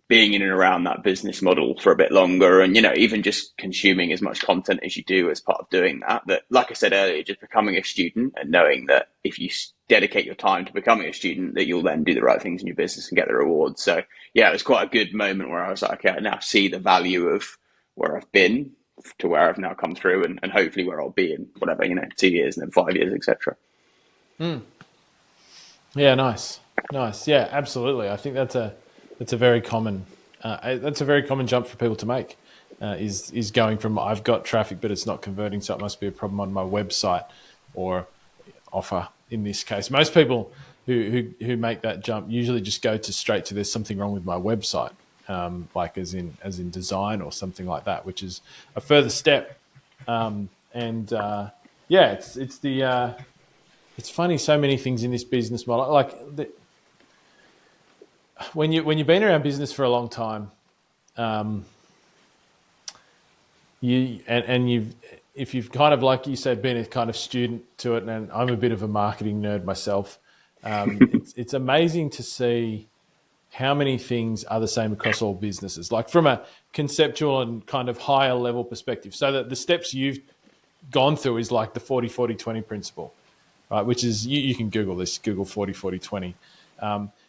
C: being in and around that business model for a bit longer, and even just consuming as much content as you do as part of doing that, like I said earlier, just becoming a student and knowing that if you dedicate your time to becoming a student, that you'll then do the right things in your business and get the rewards. So yeah, it was quite a good moment where I was like, okay, I now see the value of where I've been to where I've now come through, and hopefully where I'll be in whatever, 2 years and then 5 years, etc.
B: Yeah, nice. Yeah, absolutely. I think that's a very common jump for people to make. Is going from I've got traffic but it's not converting, so it must be a problem on my website or offer in this case. Most people who make that jump usually just go straight to there's something wrong with my website, like as in design or something like that, which is a further step. It's funny, so many things in this business model. Like when you've been around business for a long time, if you've kind of, like you said, been a kind of student to it, and I'm a bit of a marketing nerd myself, it's amazing to see how many things are the same across all businesses, like from a conceptual and kind of higher level perspective. So that the steps you've gone through is like the 40-40-20 principle, right? Which is, you can Google this, Google 40-40-20.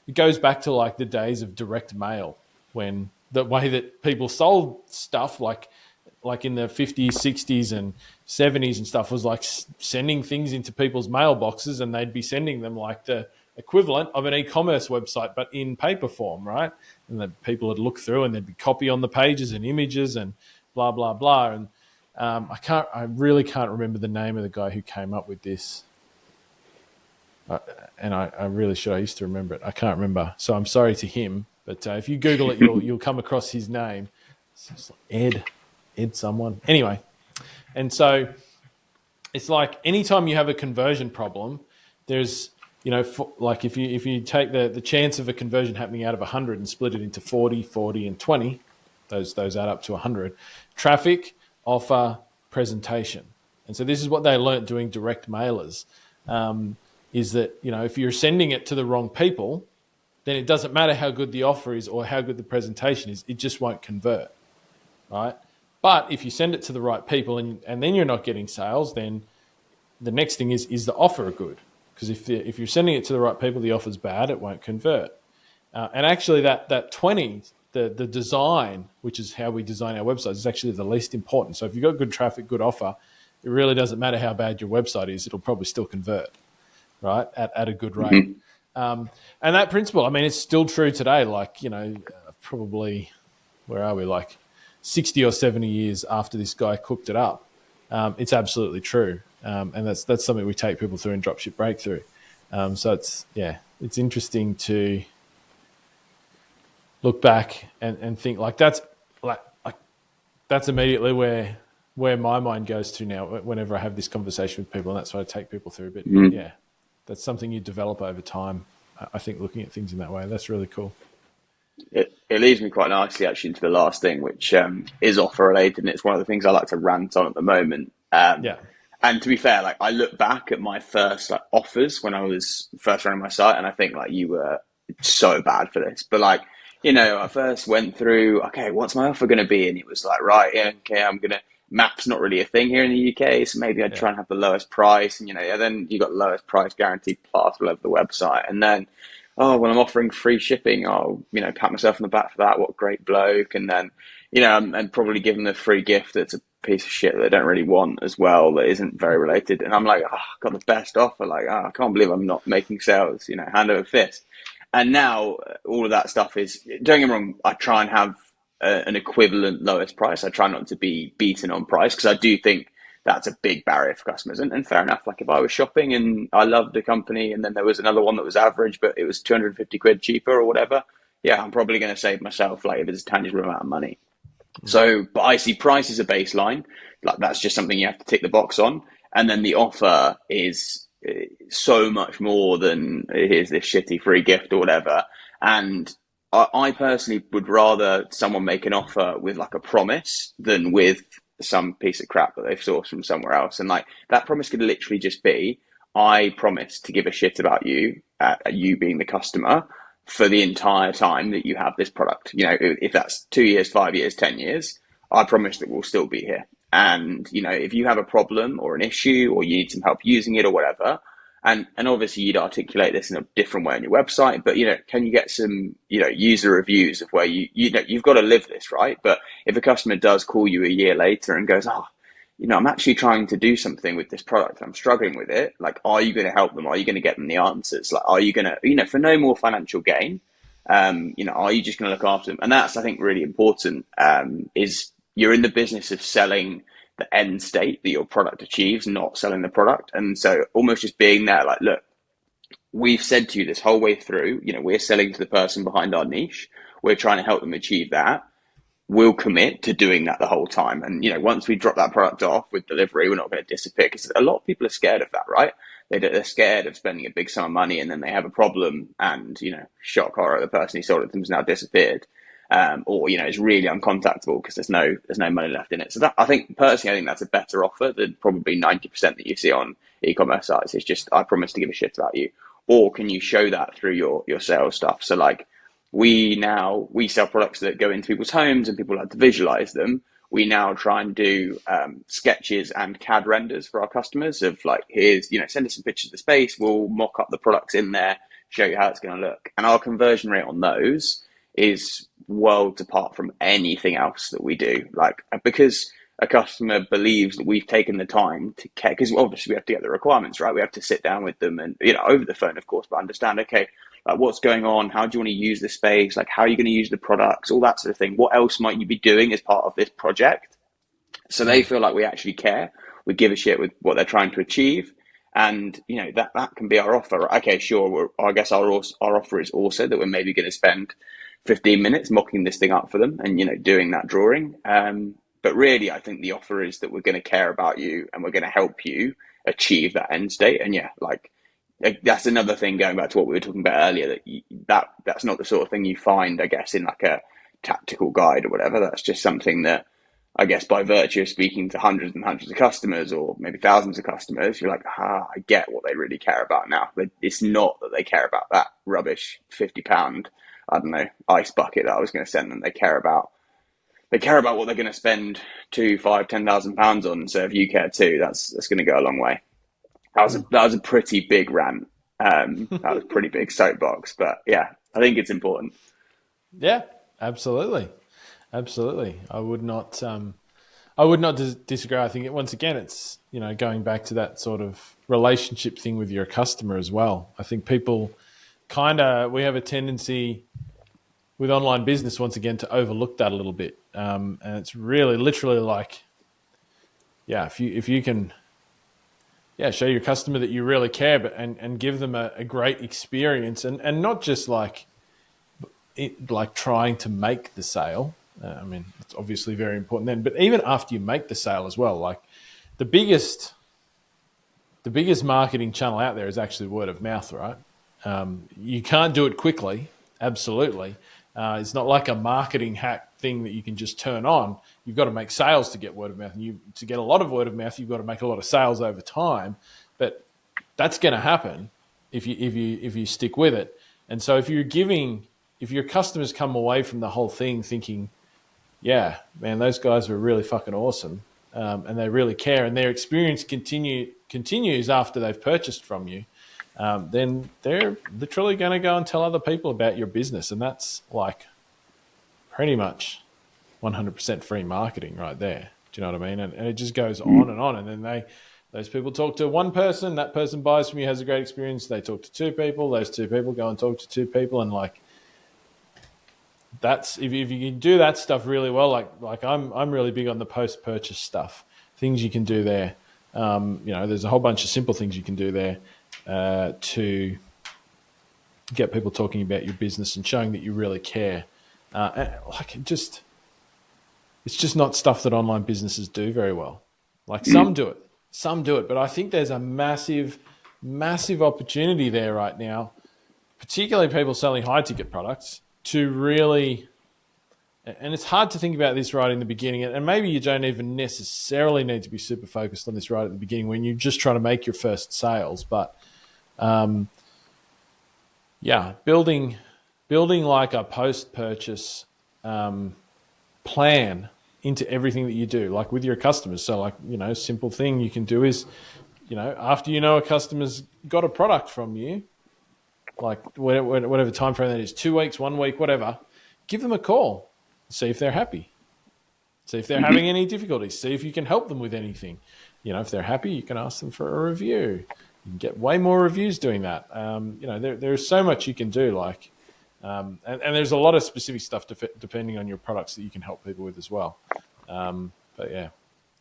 B: It goes back to like the days of direct mail, when the way that people sold stuff, like in the 50s, 60s and 70s and stuff, was like sending things into people's mailboxes, and they'd be sending them like the equivalent of an e-commerce website, but in paper form, right? And then people would look through and there'd be copy on the pages and images and blah, blah, blah. And I really can't remember the name of the guy who came up with this. And I really should. I used to remember it. I can't remember. So I'm sorry to him, but if you Google it, you'll come across his name. It's just like Ed someone. Anyway. And so it's like anytime you have a conversion problem, there's, like if you take the chance of a conversion happening out of 100 and split it into 40, 40 and 20, those add up to 100. Traffic, offer, presentation. And so this is what they learnt doing direct mailers, is that, if you're sending it to the wrong people, then it doesn't matter how good the offer is or how good the presentation is, it just won't convert, right? But if you send it to the right people and then you're not getting sales, then the next thing is the offer good? Because if you're sending it to the right people, the offer's bad, it won't convert. And actually that 20, the design, which is how we design our websites, is actually the least important. So if you've got good traffic, good offer, it really doesn't matter how bad your website is, it'll probably still convert, right, at a good rate. And that principle, I mean, it's still true today. Like, probably, where are we, like 60 or 70 years after this guy cooked it up, it's absolutely true. And that's something we take people through in Dropship Breakthru. So it's interesting to look back and think like that's immediately where my mind goes to now whenever I have this conversation with people, and that's what I take people through. But yeah, that's something you develop over time. I think looking at things in that way, that's really cool.
C: It leads me quite nicely actually into the last thing, which is offer related, and it's one of the things I like to rant on at the moment. And to be fair, like I look back at my first offers when I was first running my site, and I think like you were so bad for this. But like, I first went through, okay, what's my offer going to be? And it was like, right, yeah, okay, map's not really a thing here in the UK, so maybe I'd try and have the lowest price. And, then you got lowest price guaranteed plastered all over the website. And then, oh, well, I'm offering free shipping. I'll, pat myself on the back for that. What a great bloke. And then, and probably give them a free gift that's a piece of shit that they don't really want as well, that isn't very related. And I'm like, oh, I got the best offer. Like, oh, I can't believe I'm not making sales, hand over fist. And now all of that stuff is, don't get me wrong, I try and have an equivalent lowest price. I try not to be beaten on price, because I do think that's a big barrier for customers. And fair enough, like if I was shopping and I loved a company and then there was another one that was average, but it was 250 quid cheaper or whatever, yeah, I'm probably going to save myself, like if it's a tangible amount of money. So, but I see price as a baseline, like that's just something you have to tick the box on. And then the offer is so much more than here's this shitty free gift or whatever. And I personally would rather someone make an offer with like a promise than with some piece of crap that they've sourced from somewhere else. And like that promise could literally just be, I promise to give a shit about you, you being the customer, for the entire time that you have this product. You know, if that's 2 years, 5 years, 10 years, I promise that we'll still be here. And, you know, if you have a problem or an issue or you need some help using it or whatever, and obviously you'd articulate this in a different way on your website, but, you know, can you get some, you know, user reviews of where you know, you've got to live this, right? But if a customer does call you a year later and goes, oh, you know, I'm actually trying to do something with this product, I'm struggling with it. Like, are you going to help them? Are you going to get them the answers? Like, are you going to, you know, for no more financial gain, you know, are you just going to look after them? And that's, I think, really important, is you're in the business of selling the end state that your product achieves, not selling the product. And so almost just being there, like, look, we've said to you this whole way through, you know, we're selling to the person behind our niche. We're trying to help them achieve that. We'll commit to doing that the whole time. And, you know, once we drop that product off with delivery, we're not going to disappear, because a lot of people are scared of that, right? They're scared of spending a big sum of money and then they have a problem and, you know, shock horror, the person who sold it to them has now disappeared. Or, you know, it's really uncontactable because there's no money left in it. So that, I think that's a better offer than probably 90% that you see on e-commerce sites. It's just, I promise to give a shit about you. Or can you show that through your sales stuff? So like, we sell products that go into people's homes and people like to visualize them. We now try and do sketches and CAD renders for our customers of like, here's, you know, send us some pictures of the space. We'll mock up the products in there, show you how it's going to look. And our conversion rate on those is worlds apart from anything else that we do. Like, because a customer believes that we've taken the time to care, because obviously we have to get the requirements right. We have to sit down with them and, you know, over the phone, of course, but understand, okay, like, what's going on? How do you want to use the space? Like, how are you going to use the products? All that sort of thing. What else might you be doing as part of this project? So they feel like we actually care. We give a shit with what they're trying to achieve. And, you know, that can be our offer. Okay, sure. I guess our offer is also that we're maybe going to spend 15 minutes mocking this thing up for them and, you know, doing that drawing. But really, I think the offer is that we're going to care about you and we're going to help you achieve that end state. And yeah, like, that's another thing, going back to what we were talking about earlier, that's not the sort of thing you find, I guess, in like a tactical guide or whatever. That's just something that, I guess, by virtue of speaking to hundreds and hundreds of customers or maybe thousands of customers, you're like, I get what they really care about now. But it's not that they care about that rubbish £50, I don't know, ice bucket that I was going to send them. They care about what they're going to spend £2,000, £5,000, £10,000 on. So if you care too, that's going to go a long way. That was a pretty big rant. That was a pretty big soapbox, but yeah, I think it's important.
B: Yeah, absolutely. Absolutely. I would not disagree. I think once again, it's, you know, going back to that sort of relationship thing with your customer as well. I think people we have a tendency with online business, once again, to overlook that a little bit. And it's really literally like, yeah, if you can, yeah, show your customer that you really care, but and give them a great experience, and not just like trying to make the sale. I mean, it's obviously very important then, but even after you make the sale as well, like the biggest marketing channel out there is actually word of mouth, right? You can't do it quickly, absolutely. It's not like a marketing hack thing that you can just turn on. You've got to make sales to get word of mouth. And to get a lot of word of mouth, you've got to make a lot of sales over time. But that's going to happen if you stick with it. And so if your customers come away from the whole thing thinking, yeah, man, those guys are really fucking awesome, and they really care, and their experience continues after they've purchased from you, then they're literally going to go and tell other people about your business. And that's like pretty much 100% free marketing right there. Do you know what I mean? And it just goes on and on. And then those people talk to one person, that person buys from you, has a great experience. They talk to two people, those two people go and talk to two people. And like, that's, if you can do that stuff really well, like I'm really big on the post-purchase stuff, things you can do there. You know, there's a whole bunch of simple things you can do there to get people talking about your business and showing that you really care. Like it's just not stuff that online businesses do very well. Like some do it, but I think there's a massive, massive opportunity there right now, particularly people selling high ticket products, to really, and it's hard to think about this right in the beginning, and maybe you don't even necessarily need to be super focused on this right at the beginning when you're just trying to make your first sales, but yeah, building building like a post-purchase plan into everything that you do, like with your customers. So like, simple thing you can do is, after a customer's got a product from you, like whatever time frame that is, 2 weeks, 1 week, whatever, give them a call, see if they're happy, see if they're having any difficulties, see if you can help them with anything. If they're happy, you can ask them for a review. You can get way more reviews doing that. There's so much you can do, like, and there's a lot of specific stuff depending on your products that you can help people with as well. But yeah,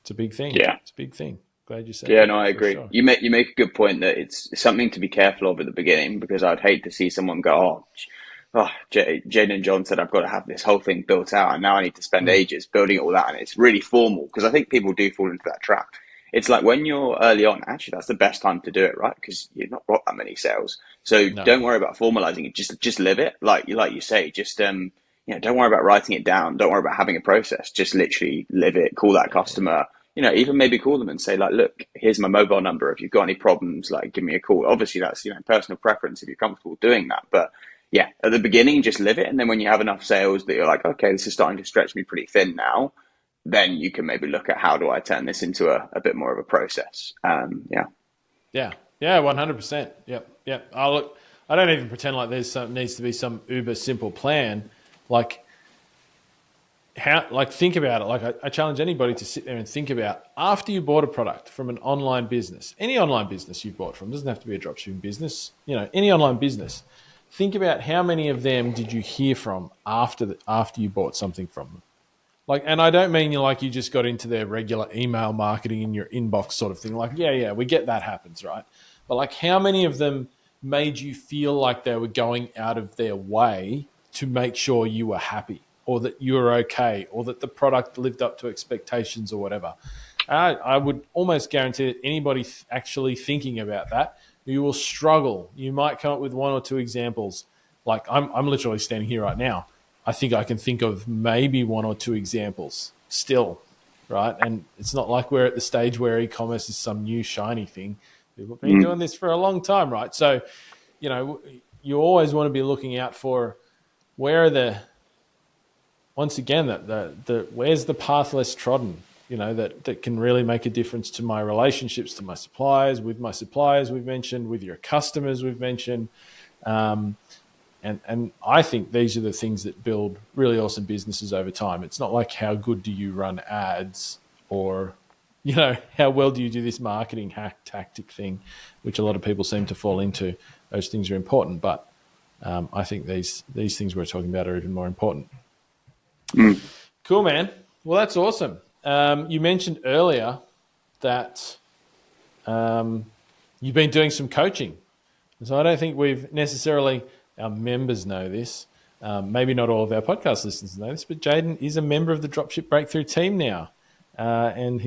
B: it's a big thing.
C: Yeah.
B: It's a big thing. Glad you said
C: Yeah,
B: that,
C: no, I agree.
B: sure.
C: You make a good point that it's something to be careful of at the beginning, because I'd hate to see someone go, Jayden and Jon said I've got to have this whole thing built out, and now I need to spend ages building all that, and it's really formal, because I think people do fall into that trap. It's like when you're early on, actually, that's the best time to do it, right? Because you've not got that many sales. So don't worry about formalizing it. Just live it. Like you say, just, don't worry about writing it down. Don't worry about having a process. Just literally live it. Call that customer, even maybe call them and say, like, look, here's my mobile number. If you've got any problems, like, give me a call. Obviously that's, personal preference if you're comfortable doing that. But yeah, at the beginning, just live it. And then when you have enough sales that you're like, okay, this is starting to stretch me pretty thin now, then you can maybe look at how do I turn this into a bit more of a process. Yeah,
B: 100%. Yep. I don't even pretend like needs to be some uber simple plan. Like think about it. Like I challenge anybody to sit there and think about, after you bought a product from an online business, any online business you've bought from, doesn't have to be a dropshipping business, any online business. Think about how many of them did you hear from after you bought something from them. Like, and I don't mean you just got into their regular email marketing in your inbox sort of thing. Like, yeah, we get that happens, right? But like, how many of them made you feel like they were going out of their way to make sure you were happy, or that you were okay, or that the product lived up to expectations or whatever? I would almost guarantee that anybody actually thinking about that, you will struggle. You might come up with one or two examples. Like I'm literally standing here right now. I think I can think of maybe one or two examples still, right? And it's not like we're at the stage where e-commerce is some new shiny thing. People have been doing this for a long time, right? So, you always want to be looking out for where are once again, where's the path less trodden, that can really make a difference to my relationships to my suppliers, with my suppliers we've mentioned, with your customers we've mentioned. And I think these are the things that build really awesome businesses over time. It's not like how good do you run ads, or, how well do you do this marketing hack tactic thing, which a lot of people seem to fall into. Those things are important, but I think these things we're talking about are even more important. Cool, man. Well, that's awesome. You mentioned earlier that you've been doing some coaching. So I don't think we've necessarily... Our members know this. Maybe not all of our podcast listeners know this, but Jayden is a member of the Dropship Breakthru team now. And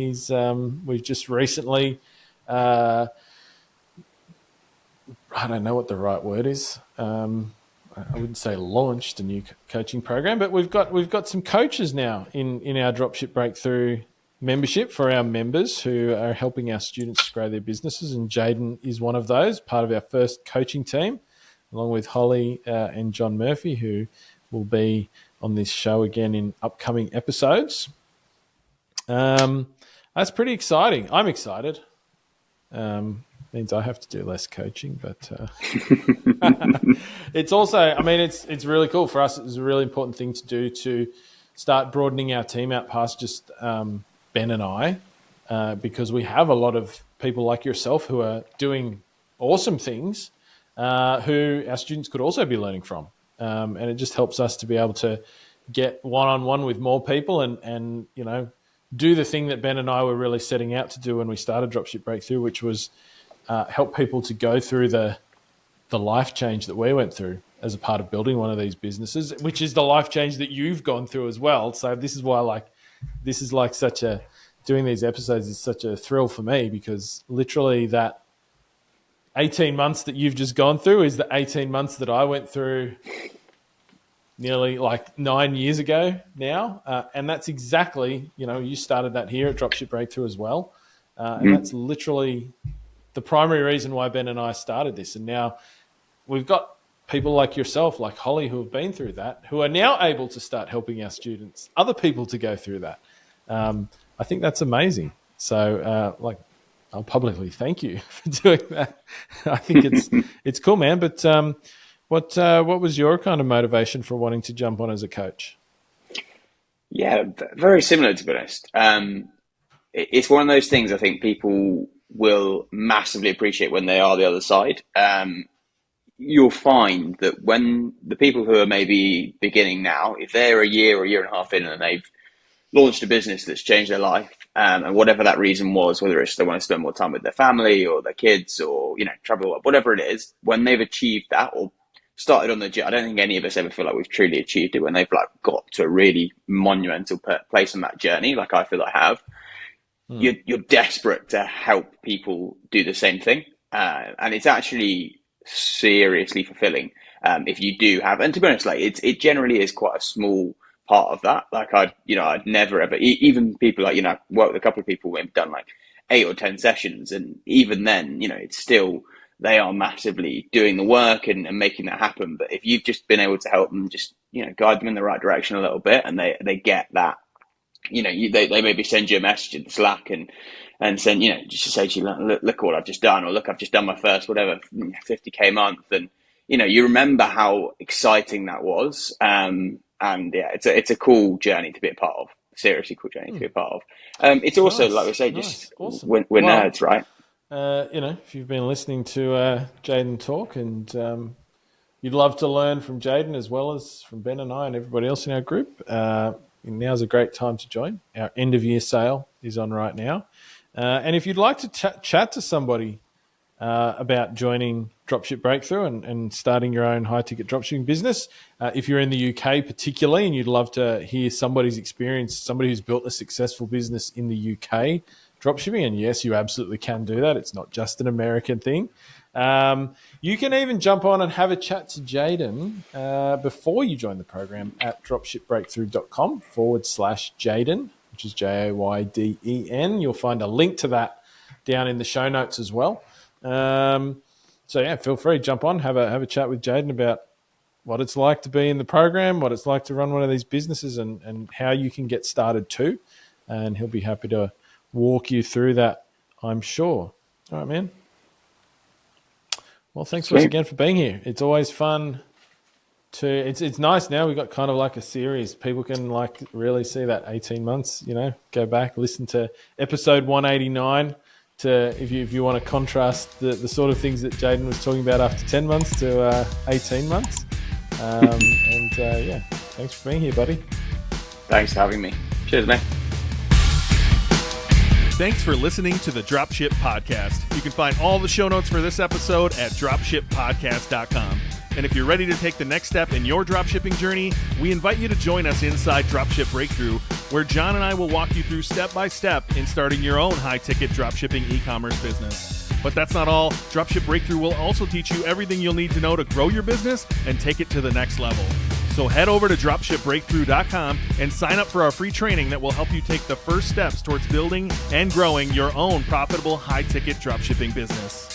B: we've just recently, I don't know what the right word is. I wouldn't say launched a new coaching program, but we've got some coaches now in our Dropship Breakthru membership for our members who are helping our students grow their businesses. And Jayden is one of those, part of our first coaching team, along with Holly and John Murphy, who will be on this show again in upcoming episodes. That's pretty exciting. I'm excited. Means I have to do less coaching, but it's also, it's really cool for us. It's a really important thing to do to start broadening our team out past just Ben and I, because we have a lot of people like yourself who are doing awesome things, who our students could also be learning from. And it just helps us to be able to get one-on-one with more people and do the thing that Ben and I were really setting out to do when we started Dropship Breakthru, which was help people to go through the life change that we went through as a part of building one of these businesses, which is the life change that you've gone through as well. So this is why doing these episodes is such a thrill for me, because literally that 18 months that you've just gone through is the 18 months that I went through nearly 9 years ago now. And that's exactly, you started that here at Dropship Breakthru as well. And that's literally the primary reason why Ben and I started this. And now we've got people like yourself, like Holly, who have been through that, who are now able to start helping our students, other people to go through that. I think that's amazing. So, I'll publicly thank you for doing that. I think it's cool, man. But what was your kind of motivation for wanting to jump on as a coach?
C: Yeah, very similar, to be honest. It's one of those things I think people will massively appreciate when they are the other side. You'll find that when the people who are maybe beginning now, if they're a year or a year and a half in and they've launched a business that's changed their life, and whatever that reason was, whether it's they want to spend more time with their family or their kids or, travel, whatever it is, when they've achieved that or started on the journey, I don't think any of us ever feel like we've truly achieved it when they've got to a really monumental place on that journey, like I feel I have. You're desperate to help people do the same thing. And it's actually seriously fulfilling if you do have, and to be honest, it generally is quite a small part of that. I'd never ever, even people I've worked with a couple of people who've done 8 or 10 sessions, and even then, it's still, they are massively doing the work and making that happen. But if you've just been able to help them, just guide them in the right direction a little bit, and they get that, they maybe send you a message in Slack and send, just to say to you, look what I've just done, or look, I've just done my first 50K month, and you remember how exciting that was. And yeah, it's a cool journey to be a part of. Seriously cool journey to be a part of. It's also,
B: nice,
C: like we say,
B: nice,
C: just
B: awesome.
C: we're nerds, right?
B: If you've been listening to Jayden talk and you'd love to learn from Jayden as well as from Ben and I and everybody else in our group, now's a great time to join. Our end of year sale is on right now. And if you'd like to chat to somebody about joining Dropship Breakthru and starting your own high-ticket dropshipping business, if you're in the UK particularly and you'd love to hear somebody's experience, somebody who's built a successful business in the UK dropshipping, and yes, you absolutely can do that. It's not just an American thing. You can even jump on and have a chat to Jayden before you join the program at dropshipbreakthru.com/Jayden, which is Jayden. You'll find a link to that down in the show notes as well. So yeah, feel free to jump on, have a chat with Jayden about what it's like to be in the program, what it's like to run one of these businesses, and how you can get started too. And he'll be happy to walk you through that, I'm sure. All right, man. Well, thanks once again for being here. It's always fun to. It's nice now. We've got kind of like a series. People can really see that 18 months. Go back, listen to episode 189. If you want to contrast the sort of things that Jayden was talking about after 10 months to 18 months. Thanks for being here, buddy.
C: Thanks for having me. Cheers, mate.
A: Thanks for listening to the Dropship Podcast. You can find all the show notes for this episode at dropshippodcast.com. And if you're ready to take the next step in your dropshipping journey, we invite you to join us inside Dropship Breakthru, where Jon and I will walk you through step-by-step in starting your own high-ticket dropshipping e-commerce business. But that's not all. Dropship Breakthru will also teach you everything you'll need to know to grow your business and take it to the next level. So head over to dropshipbreakthru.com and sign up for our free training that will help you take the first steps towards building and growing your own profitable high-ticket dropshipping business.